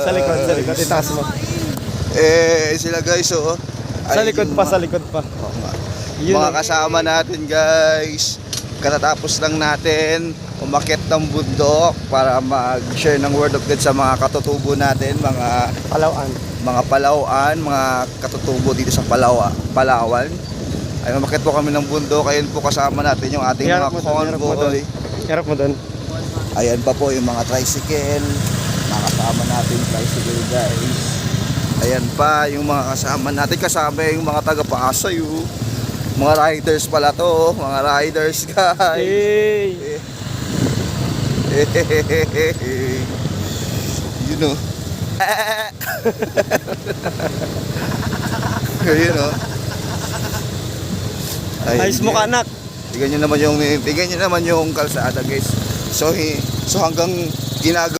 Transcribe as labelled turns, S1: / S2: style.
S1: Sa likod, itaas mo.
S2: Sila guys, oh.
S1: Sa likod pa, sa likod pa.
S2: Oo nga.
S1: Yun
S2: Mga
S1: ang-
S2: kasama natin guys, katatapos lang natin umakyat ng bundok para mag-share ng word of God sa mga katutubo natin, mga Palauan, mga katutubo dito sa Palawan. Ay umakyat po kami ng bundok, ayun po kasama natin yung ating mga convoy.
S1: Harap mo doon.
S2: Ayan pa po yung mga tricycle, mga kasama natin tricycle guys. Ayan pa yung mga kasama natin, kasama yung mga taga-Pasay, mga riders pala to, mga riders guys.
S1: Hey!
S2: You know. Ayun oh.
S1: Ayos mo ka, anak.
S2: Tingnan nyo naman yung kalsada guys. So hanggang ginagawa